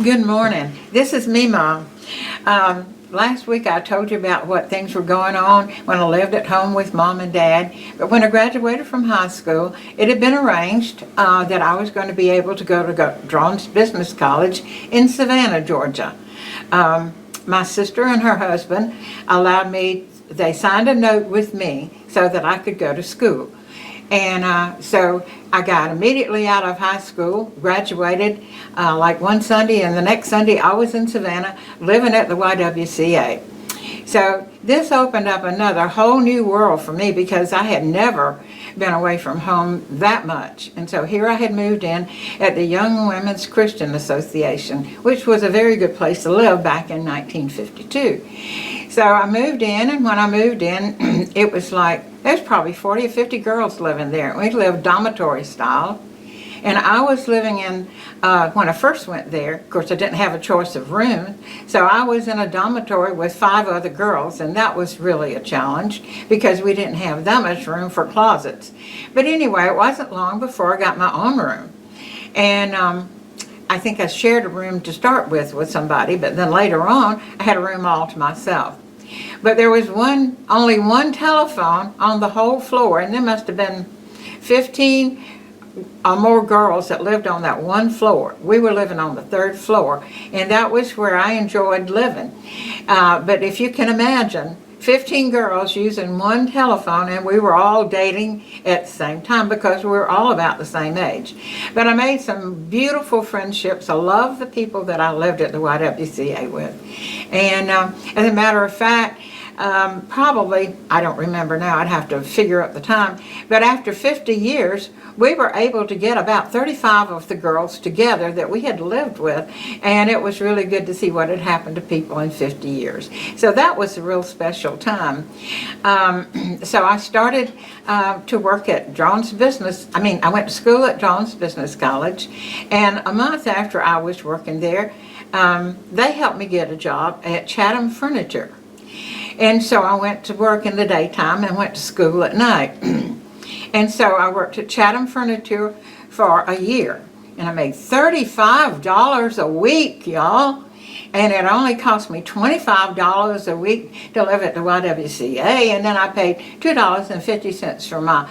Good morning. This is me, Mom. Last week I told you about what things were going on when I lived at home with Mom and Dad. But when I graduated from high school, it had been arranged that I was going to be able to go to Drones Business College in Savannah, Georgia. My sister and her husband allowed me, they signed a note with me so that I could go to school. And so I got immediately out of high school, graduated like one Sunday, and the next Sunday I was in Savannah living at the YWCA. So this opened up another whole new world for me because I had never been away from home that much. And so here I had moved in at the Young Women's Christian Association, which was a very good place to live back in 1952. So I moved in, and when I moved in, it was like, there's probably 40 or 50 girls living there. We lived dormitory style. And I was living in, when I first went there, of course I didn't have a choice of room, so I was in a dormitory with 5 other girls, and that was really a challenge because we didn't have that much room for closets. But anyway, it wasn't long before I got my own room. And I think I shared a room to start with somebody, but then later on I had a room all to myself. But there was only one telephone on the whole floor, and there must have been 15 or more girls that lived on that one floor. We were living on the 3rd floor, and that was where I enjoyed living. But if you can imagine, 15 girls using one telephone, and we were all dating at the same time because we were all about the same age. But I made some beautiful friendships. I love the people that I lived at the YWCA with. And as a matter of fact, probably, I don't remember now, I'd have to figure up the time, but after 50 years, we were able to get about 35 of the girls together that we had lived with, and it was really good to see what had happened to people in 50 years. So that was a real special time. So I started to work at Drones Business, I went to school at Drones Business College, and a month after I was working there, they helped me get a job at Chatham Furniture. And so I went to work in the daytime and went to school at night. And so I worked at Chatham Furniture for a year. And I made $35 a week, y'all. And it only cost me $25 a week to live at the YWCA. And then I paid $2.50 for my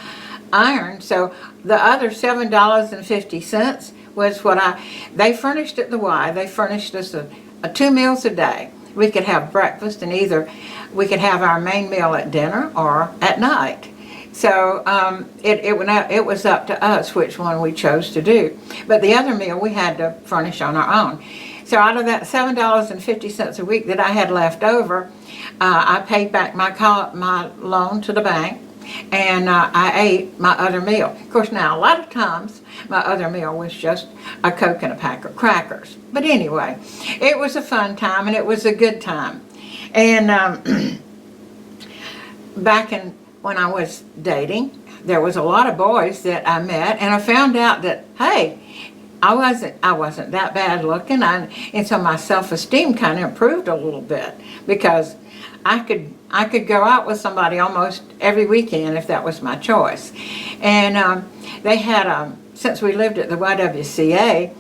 iron. So the other $7.50 was what they furnished at the Y. They furnished us 2 meals a day. We could have breakfast, and either we could have our main meal at dinner or at night. So it was up to us which one we chose to do. But the other meal we had to furnish on our own. So out of that $7.50 a week that I had left over, I paid back my loan to the bank, and I ate my other meal. Of course, now a lot of times my other meal was just a Coke and a pack of crackers. But anyway, it was a fun time, and it was a good time. And back when I was dating, there was a lot of boys that I met, and I found out that, hey, I wasn't that bad looking, and so my self-esteem kind of improved a little bit because I could go out with somebody almost every weekend if that was my choice. And they had since we lived at the YWCA,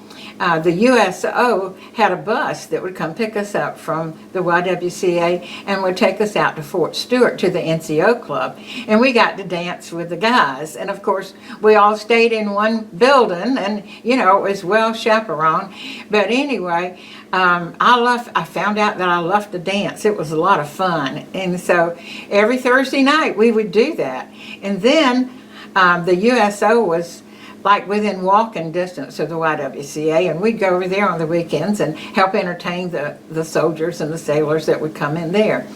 the USO had a bus that would come pick us up from the YWCA and would take us out to Fort Stewart to the NCO club. And we got to dance with the guys. And of course, we all stayed in one building, and it was well chaperoned. But anyway, I found out that I loved to dance. It was a lot of fun. And so every Thursday night we would do that. And then the USO was like within walking distance of the YWCA, and we'd go over there on the weekends and help entertain the soldiers and the sailors that would come in there.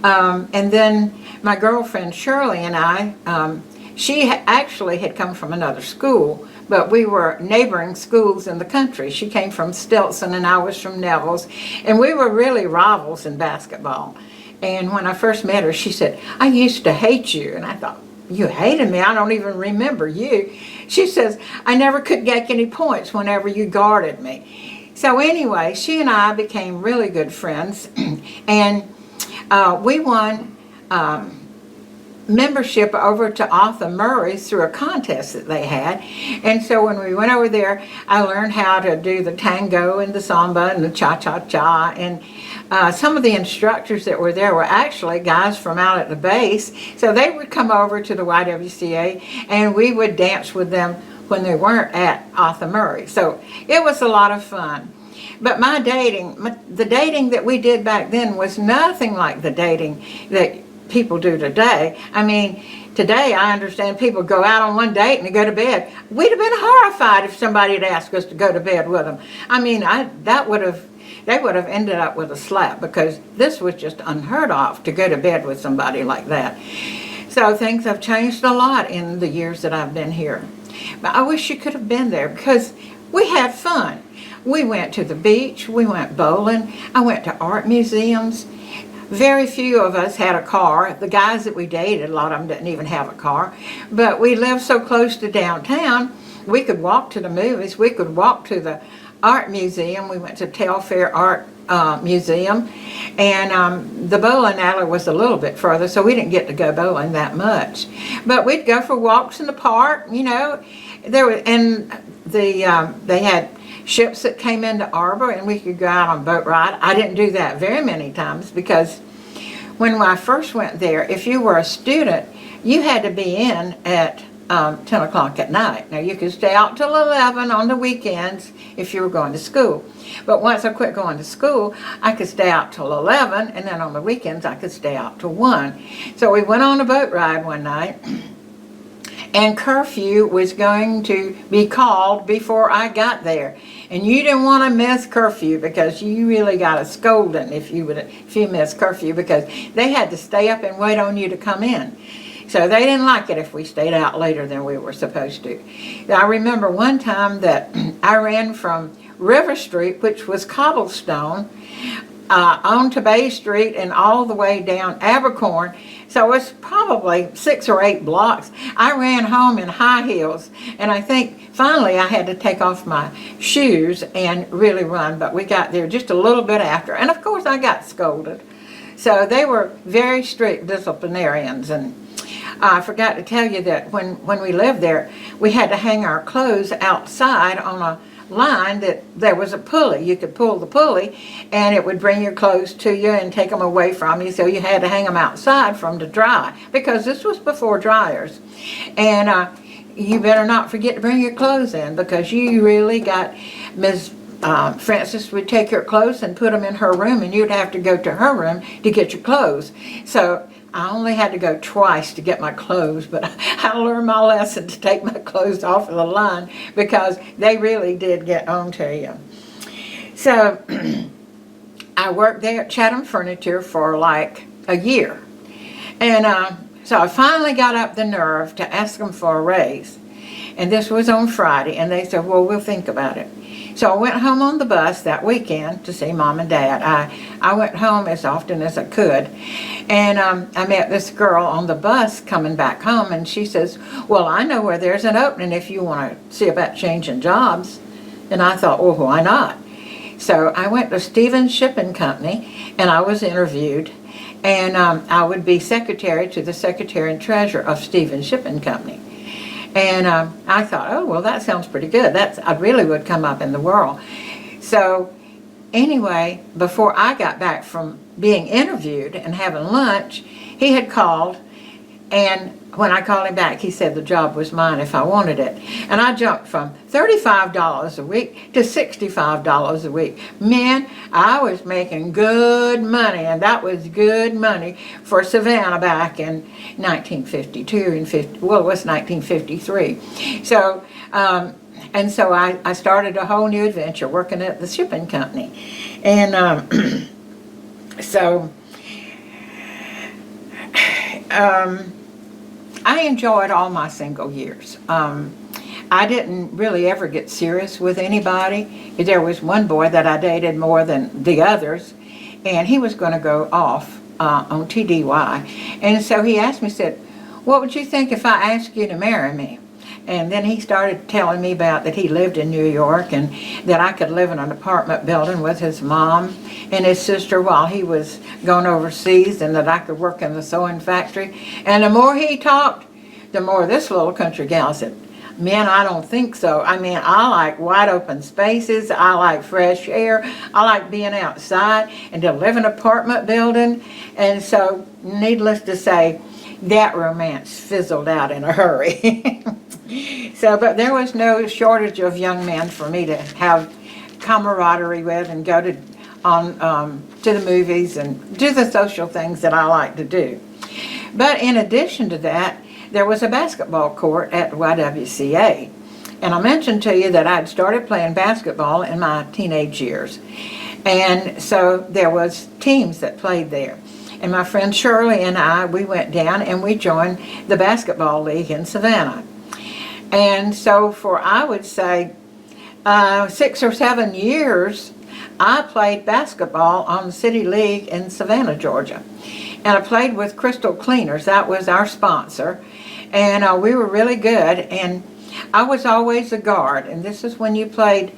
And then my girlfriend Shirley and I, she actually had come from another school, but we were neighboring schools in the country. She came from Stilson and I was from Neville's, and we were really rivals in basketball. And when I first met her, she said, "I used to hate you." And I thought, "You hated me? I don't even remember you." She says, "I never could get any points whenever you guarded me." So anyway, she and I became really good friends, and we won membership over to Arthur Murray's through a contest that they had. And so when we went over there, I learned how to do the tango and the samba and the cha-cha-cha. And some of the instructors that were there were actually guys from out at the base. So they would come over to the YWCA and we would dance with them when they weren't at Arthur Murray. So it was a lot of fun. But the dating that we did back then was nothing like the dating that people do today. I mean, today I understand people go out on one date and they go to bed. We'd have been horrified if somebody had asked us to go to bed with them. I mean, they would have ended up with a slap, because this was just unheard of to go to bed with somebody like that. So things have changed a lot in the years that I've been here. But I wish you could have been there, because we had fun. We went to the beach, we went bowling, I went to art museums. Very few of us had a car. The guys that we dated, a lot of them didn't even have a car. But we lived so close to downtown, we could walk to the movies, we could walk to the art museum. We went to Telfair Art Museum, and the bowling alley was a little bit further, so we didn't get to go bowling that much. But we'd go for walks in the park, you know. They had ships that came into Arbor, and we could go out on a boat ride. I didn't do that very many times, because when I first went there, if you were a student, you had to be in at 10 o'clock at night. Now, you could stay out till 11 on the weekends if you were going to school. But once I quit going to school, I could stay out till 11, and then on the weekends I could stay out till 1. So we went on a boat ride one night, and curfew was going to be called before I got there. And you didn't want to miss curfew, because you really got a scolding if you missed curfew, because they had to stay up and wait on you to come in. So they didn't like it if we stayed out later than we were supposed to. I remember one time that I ran from River Street, which was cobblestone, onto Bay Street and all the way down Abercorn. So it's probably 6 or 8 blocks. I ran home in high heels, and I think finally I had to take off my shoes and really run, but we got there just a little bit after. And of course I got scolded. So they were very strict disciplinarians. And I forgot to tell you that when we lived there, we had to hang our clothes outside on a line that there was a pulley. You could pull the pulley and it would bring your clothes to you and take them away from you, so you had to hang them outside for them to dry, because this was before dryers. And you better not forget to bring your clothes in, because you really got Ms. Frances would take your clothes and put them in her room, and you'd have to go to her room to get your clothes. So I only had to go twice to get my clothes, but I learned my lesson to take my clothes off of the line, because they really did get on to you. So I worked there at Chatham Furniture for like a year. And so I finally got up the nerve to ask them for a raise. And this was on Friday, and they said, well, we'll think about it. So I went home on the bus that weekend to see Mom and Dad. I went home as often as I could. And I met this girl on the bus coming back home, and she says, well, I know where there's an opening if you want to see about changing jobs. And I thought, well, why not? So I went to Stevens Shipping Company, and I was interviewed. And I would be secretary to the secretary and treasurer of Stevens Shipping Company. And I thought, oh, well, that sounds pretty good. I really would come up in the world. So anyway, before I got back from being interviewed and having lunch, he had called, and when I called him back, he said the job was mine if I wanted it. And I jumped from $35 a week to $65 a week. Man, I was making good money, and that was good money for Savannah back in 1952 and it was 1953. So, and so I started a whole new adventure working at the shipping company. And I enjoyed all my single years. I didn't really ever get serious with anybody. There was one boy that I dated more than the others, and he was going to go off on TDY. And so he asked me, said, what would you think if I asked you to marry me? And then he started telling me about that he lived in New York and that I could live in an apartment building with his mom and his sister while he was going overseas, and that I could work in the sewing factory. And the more he talked, the more this little country gal said, man, I don't think so. I mean, I like wide open spaces. I like fresh air. I like being outside, and to live in an apartment building. And so, needless to say, that romance fizzled out in a hurry. So, but there was no shortage of young men for me to have camaraderie with and go to the movies and do the social things that I like to do. But in addition to that, there was a basketball court at YWCA. And I mentioned to you that I'd started playing basketball in my teenage years. And so there was teams that played there. And my friend Shirley and I, we went down and we joined the basketball league in Savannah. And so for, I would say, 6 or 7 years, I played basketball on the City League in Savannah, Georgia. And I played with Crystal Cleaners. That was our sponsor. And we were really good. And I was always a guard. And this is when you played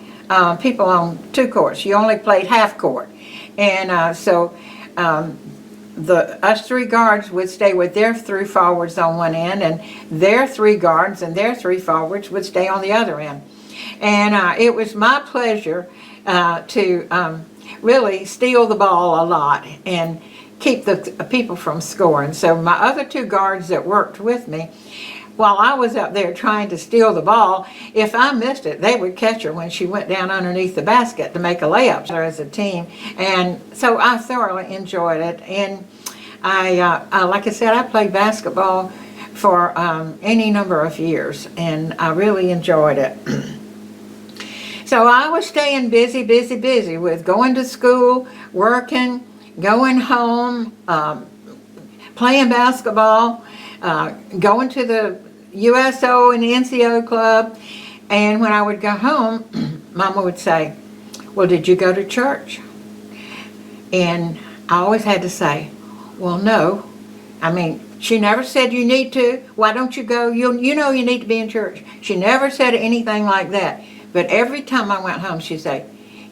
people on 2 courts. You only played half court. And us 3 guards would stay with their 3 forwards on one end, and their 3 guards and their 3 forwards would stay on the other end. And it was my pleasure to really steal the ball a lot and keep the people from scoring. So my other 2 guards that worked with me, while I was up there trying to steal the ball, if I missed it, they would catch her when she went down underneath the basket to make a layup as a team. And so I thoroughly enjoyed it. And like I said, I played basketball for any number of years, and I really enjoyed it. So I was staying busy with going to school, working, going home, playing basketball, going to the USO and NCO club. And when I would go home, Mama would say, well, did you go to church? And I always had to say, well, no. I mean, she never said you need to. Why don't you go? You know you need to be in church. She never said anything like that. But every time I went home, she'd say,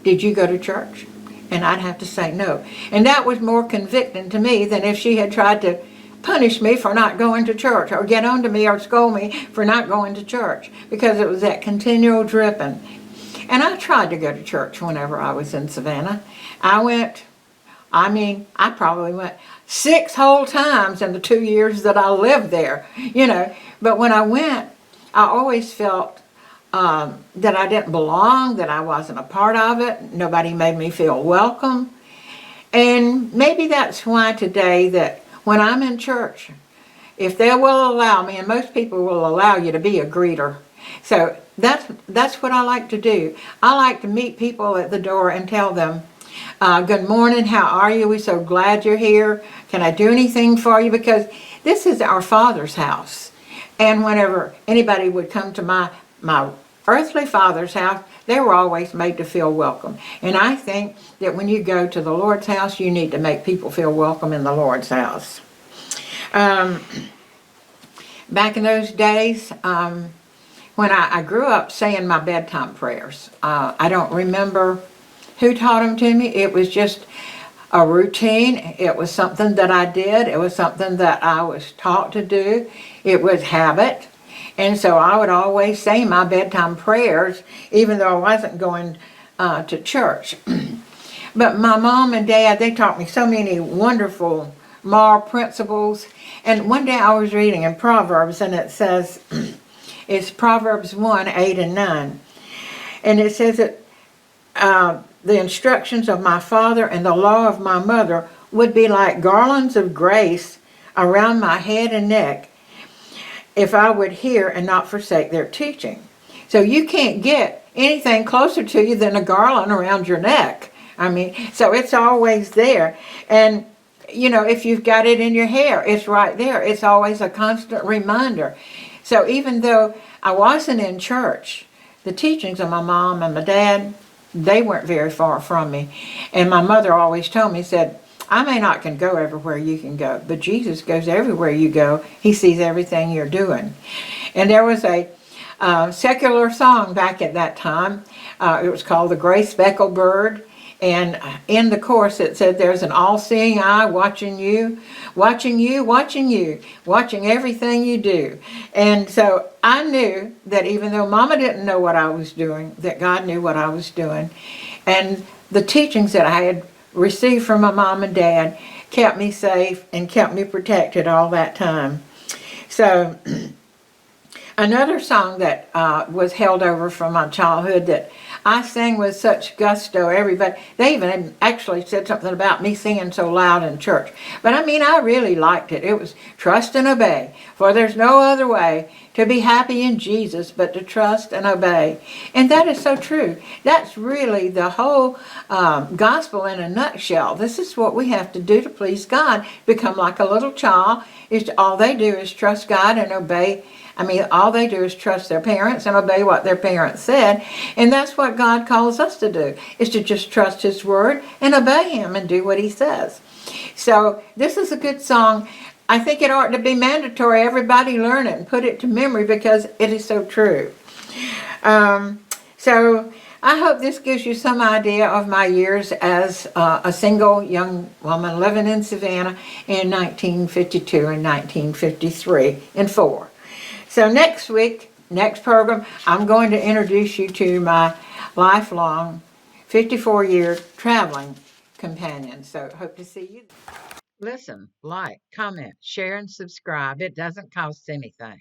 did you go to church? And I'd have to say no. And that was more convicting to me than if she had tried to punish me for not going to church, or get on to me or scold me for not going to church, because it was that continual dripping. And I tried to go to church whenever I was in Savannah. I probably went 6 whole times in the 2 years that I lived there, you know. But when I went, I always felt that I didn't belong, that I wasn't a part of it. Nobody made me feel welcome. And maybe that's why today that when I'm in church, if they will allow me, and most people will allow you to be a greeter. So that's what I like to do. I like to meet people at the door and tell them, good morning, how are you? We're so glad you're here. Can I do anything for you? Because this is our Father's house. And whenever anybody would come to my earthly Father's house, they were always made to feel welcome. And I think that when you go to the Lord's house, you need to make people feel welcome in the Lord's house. Back in those days, when I grew up saying my bedtime prayers, I don't remember who taught them to me. It was just a routine. It was something that I did. It was something that I was taught to do. It was habit. And so I would always say my bedtime prayers, even though I wasn't going to church. But my mom and dad, they taught me so many wonderful moral principles. And one day I was reading in Proverbs, and it says, it's Proverbs 1, 8 and 9. And it says that the instructions of my father and the law of my mother would be like garlands of grace around my head and neck, if I would hear and not forsake their teaching. So you can't get anything closer to you than a garland around your neck. I mean, so it's always there. And, you know, if you've got it in your hair, it's right there. It's always a constant reminder. So even though I wasn't in church, the teachings of my mom and my dad, they weren't very far from me. And my mother always told me, said, I may not can go everywhere you can go, but Jesus goes everywhere you go. He sees everything you're doing. And there was a secular song back at that time. It was called The Gray Speckled Bird. And in the chorus it said, there's an all-seeing eye watching you, watching you, watching you, watching everything you do. And so I knew that even though Mama didn't know what I was doing, that God knew what I was doing. And the teachings that I had received from my mom and dad kept me safe and kept me protected all that time. So another song that was held over from my childhood that I sang with such gusto, they even actually said something about me singing so loud in church. But I mean, I really liked it. It was Trust and Obey, for there's no other way to be happy in Jesus but to trust and obey. And that is so true. That's really the whole gospel in a nutshell. This is what we have to do to please God. Become like a little child. All they do is trust God and obey. I mean, all they do is trust their parents and obey what their parents said. And that's what God calls us to do, is to just trust His Word and obey Him and do what He says. So this is a good song. I think it ought to be mandatory. Everybody learn it and put it to memory because it is so true. So I hope this gives you some idea of my years as a single young woman living in Savannah in 1952 and 1953 and 4. So next week, next program, I'm going to introduce you to my lifelong 54-year traveling companion. So hope to see you. Listen, like, comment, share, and subscribe. It doesn't cost anything.